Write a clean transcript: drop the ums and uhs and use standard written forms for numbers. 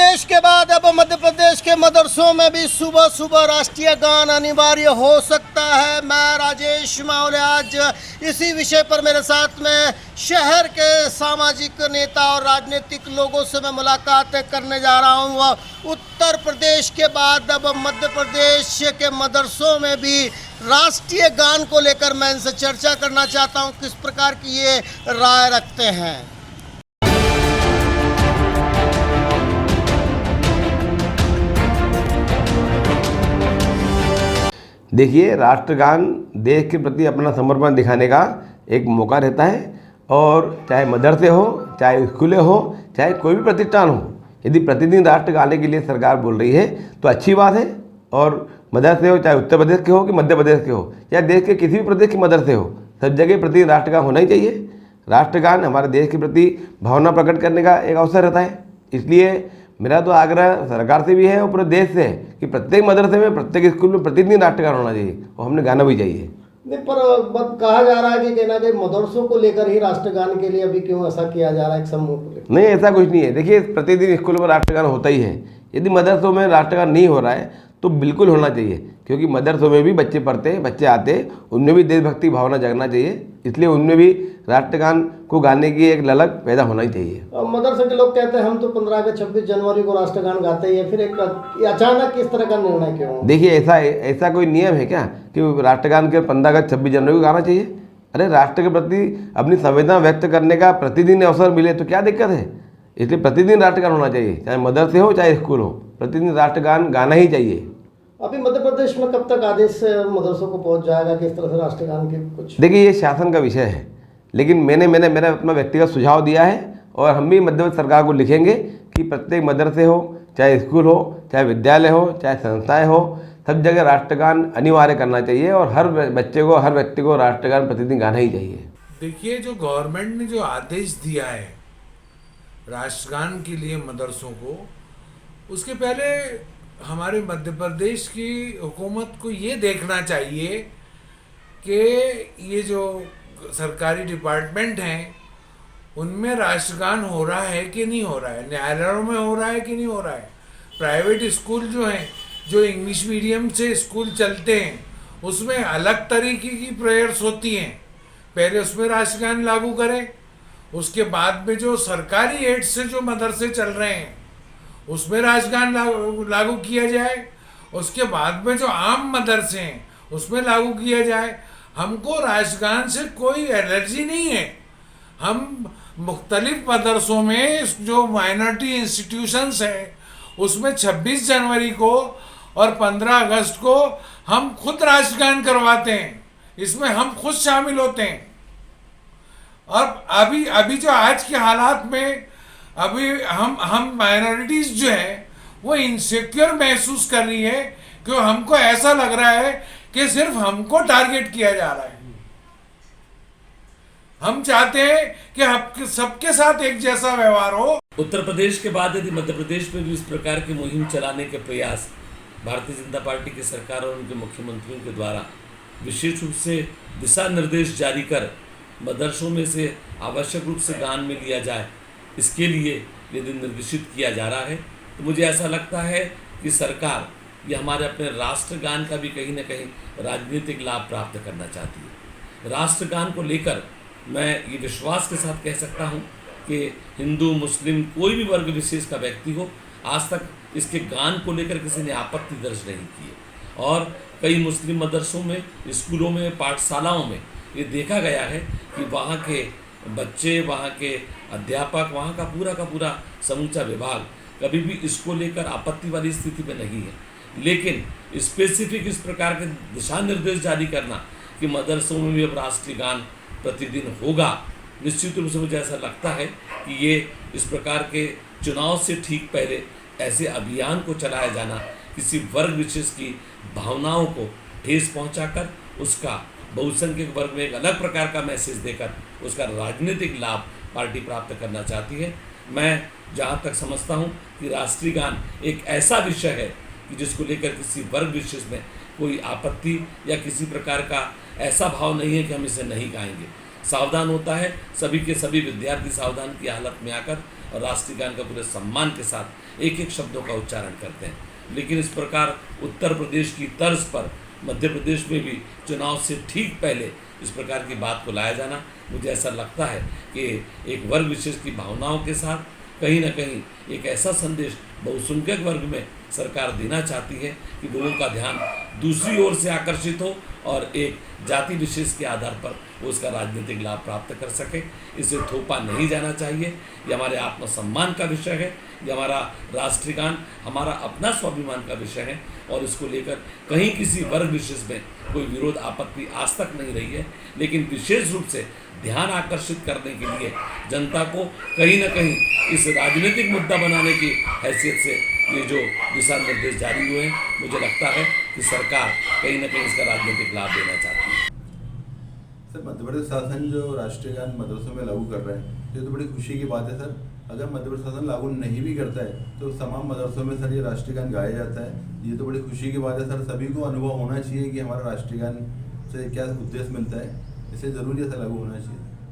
प्रदेश के बाद अब मध्य प्रदेश के मदरसों में भी सुबह सुबह राष्ट्रीय गान अनिवार्य हो सकता है। मैं राजेश मावले आज इसी विषय पर मेरे साथ में शहर के सामाजिक नेता और राजनीतिक लोगों से मैं मुलाकात करने जा रहा हूँ। उत्तर प्रदेश के बाद अब मध्य प्रदेश के मदरसों में भी राष्ट्रीय गान को लेकर मैं इनसे चर्चा करना चाहता हूँ, किस प्रकार की ये राय रखते हैं। देखिए, राष्ट्रगान देश के प्रति अपना समर्पण दिखाने का एक मौका रहता है और चाहे मदरसे हो, चाहे स्कूलें हो, चाहे कोई भी प्रतिष्ठान हो, यदि प्रतिदिन राष्ट्र गाने के लिए सरकार बोल रही है तो अच्छी बात है। और मदरसे हो, चाहे उत्तर प्रदेश के हो कि मध्य प्रदेश के हो, या देश के किसी भी प्रदेश के मदरसे हो, सब जगह प्रतिदिन राष्ट्रगान होना ही चाहिए। राष्ट्रगान हमारे देश के प्रति भावना प्रकट करने का एक अवसर रहता है। इसलिए मेरा तो आग्रह सरकार से भी है और पूरे देश से है कि प्रत्येक मदरसे में, प्रत्येक स्कूल में प्रतिदिन राष्ट्रगान होना चाहिए और हमने गाना भी चाहिए। नहीं, पर कहा जा रहा है कि कहना कि मदरसों को लेकर ही राष्ट्रगान के लिए अभी क्यों ऐसा किया जा रहा है, एक समूह को लेकर? नहीं, ऐसा कुछ नहीं है। देखिए, प्रतिदिन स्कूल में राष्ट्रगान होता ही है। यदि मदरसों में राष्ट्रगान नहीं हो रहा है तो बिल्कुल होना चाहिए, क्योंकि मदरसों में भी बच्चे पढ़ते हैं, बच्चे आते हैं, उनमें भी देशभक्ति भावना जगना चाहिए। इसलिए उनमें भी राष्ट्रगान को गाने की एक ललक पैदा होना ही चाहिए। मदरसे के लोग कहते हैं हम तो 15 अगस्त 26 जनवरी को राष्ट्रगान गाते हैं, फिर एक अचानक इस तरह का निर्णय क्यों? देखिए, ऐसा कोई नियम है क्या कि राष्ट्रगान के 15 अगस्त 26 जनवरी को गाना चाहिए? अरे, राष्ट्र के प्रति अपनी संवेदना व्यक्त करने का प्रतिदिन अवसर मिले तो क्या दिक्कत है? इसलिए प्रतिदिन राष्ट्रगान होना चाहिए, चाहे मदरसे हो चाहे स्कूल हो, प्रतिदिन राष्ट्रगान गाना ही चाहिए। अभी मध्य प्रदेश में कब तक आदेश मदरसों को पहुंच जाएगा, किस तरह से राष्ट्रगान के कुछ? देखिए, ये शासन का विषय है, लेकिन मैंने मेरा अपना व्यक्तिगत सुझाव दिया है और हम भी मध्य प्रदेश सरकार को लिखेंगे कि प्रत्येक मदरसे हो, चाहे स्कूल हो, चाहे विद्यालय हो, चाहे संस्थाएं हो, सब जगह राष्ट्रगान अनिवार्य करना चाहिए और हर बच्चे को, हर व्यक्ति को राष्ट्रगान प्रतिदिन गाना ही चाहिए। देखिए, जो गवर्नमेंट ने जो आदेश दिया है राष्ट्रगान के लिए मदरसों को, उसके पहले हमारे मध्य प्रदेश की हुकूमत को ये देखना चाहिए कि ये जो सरकारी डिपार्टमेंट हैं उनमें राष्ट्रगान हो रहा है कि नहीं हो रहा है, न्यायालयों में हो रहा है कि नहीं हो रहा है। प्राइवेट स्कूल जो हैं, जो इंग्लिश मीडियम से स्कूल चलते हैं, उसमें अलग तरीके की प्रेयर्स होती हैं, पहले उसमें राष्ट्रगान लागू करें। उसके बाद में जो सरकारी एड से जो मदरसे चल रहे हैं उसमें राष्ट्रगान लागू किया जाए। उसके बाद में जो आम मदरसे हैं उसमें लागू किया जाए। हमको राष्ट्रगान से कोई एलर्जी नहीं है। हम मुख्तलिफ मदरसों में जो माइनॉरिटी इंस्टीट्यूशंस हैं उसमें 26 जनवरी को और 15 अगस्त को हम खुद राष्ट्रगान करवाते हैं, इसमें हम खुद शामिल होते हैं। और अभी जो आज के हालात में अभी हम माइनॉरिटीज जो है वो इनसिक्योर महसूस कर रही है, क्यों हमको ऐसा लग रहा है कि सिर्फ हमको टारगेट किया जा रहा है। हम चाहते हैं कि सबके साथ एक जैसा व्यवहार हो। उत्तर प्रदेश के बाद यदि मध्य प्रदेश में भी इस प्रकार की मुहिम चलाने के प्रयास भारतीय जनता पार्टी की सरकार और उनके मुख्यमंत्रियों के द्वारा विशेष रूप से दिशा निर्देश जारी कर मदरसों में से आवश्यक रूप से गान में लिया जाए, इसके लिए यदि निर्देशित किया जा रहा है तो मुझे ऐसा लगता है कि सरकार ये हमारे अपने राष्ट्रगान का भी कहीं ना कहीं राजनीतिक लाभ प्राप्त करना चाहती है। राष्ट्रगान को लेकर मैं ये विश्वास के साथ कह सकता हूँ कि हिंदू, मुस्लिम, कोई भी वर्ग विशेष का व्यक्ति हो, आज तक इसके गान को लेकर किसी ने आपत्ति दर्ज नहीं की है। और कई मुस्लिम मदरसों में, स्कूलों में, पाठशालाओं में ये देखा गया है कि वहाँ के बच्चे, वहाँ के अध्यापक, वहाँ का पूरा समूचा विभाग कभी भी इसको लेकर आपत्ति वाली स्थिति में नहीं है। लेकिन स्पेसिफिक इस प्रकार के दिशा निर्देश जारी करना कि मदरसों में भी अब राष्ट्रीय गान प्रतिदिन होगा, निश्चित रूप से मुझे ऐसा लगता है कि ये इस प्रकार के चुनाव से ठीक पहले ऐसे अभियान को चलाया जाना किसी वर्ग विशेष की भावनाओं को ठेस पहुँचाकर उसका बहुसंख्यक वर्ग में एक अलग प्रकार का मैसेज देकर उसका राजनीतिक लाभ पार्टी प्राप्त करना चाहती है। मैं जहाँ तक समझता हूँ कि राष्ट्रीय गान एक ऐसा विषय है कि जिसको लेकर किसी वर्ग विशेष में कोई आपत्ति या किसी प्रकार का ऐसा भाव नहीं है कि हम इसे नहीं गाएंगे। सावधान होता है, सभी के सभी विद्यार्थी सावधान की हालत में आकर और राष्ट्रीय गान का पूरे सम्मान के साथ एक एक शब्दों का उच्चारण करते हैं। लेकिन इस प्रकार उत्तर प्रदेश की तर्ज पर मध्य प्रदेश में भी चुनाव से ठीक पहले इस प्रकार की बात को लाया जाना, मुझे ऐसा लगता है कि एक वर्ग विशेष की भावनाओं के साथ कहीं ना कहीं एक ऐसा संदेश बहुसंख्यक वर्ग में सरकार देना चाहती है कि लोगों का ध्यान दूसरी ओर से आकर्षित हो और एक जाति विशेष के आधार पर वो उसका राजनीतिक लाभ प्राप्त कर सके। इसे थोपा नहीं जाना चाहिए। ये हमारे आत्मसम्मान का विषय है, ये हमारा राष्ट्रीय गान हमारा अपना स्वाभिमान का विषय है और इसको लेकर कहीं किसी वर्ग विशेष में कोई विरोध आपत्ति आज तक नहीं रही है। लेकिन विशेष रूप से ध्यान आकर्षित करने के लिए जनता को कहीं ना कहीं इस राजनीतिक मुद्दा बनाने की हैसियत से ये जो दिशा निर्देश जारी हुए हैं, मुझे लगता है कि सरकार कहीं ना कहीं इसका राजनीतिक लाभ देना चाहती है। सर, मध्य प्रदेश शासन जो राष्ट्रीय गान मदरसों में लागू कर रहा है, ये तो बड़ी खुशी की बात है सर। अगर मध्य प्रदेश शासन लागू नहीं भी करता है तो तमाम मदरसों में सर ये राष्ट्रीय गान गाया जाता है, ये तो बड़ी खुशी की बात है सर। सभी को अनुभव होना चाहिए कि हमारा राष्ट्रीय गान से क्या उद्देश्य मिलता है, इसे ज़रूर ऐसा लागू होना चाहिए।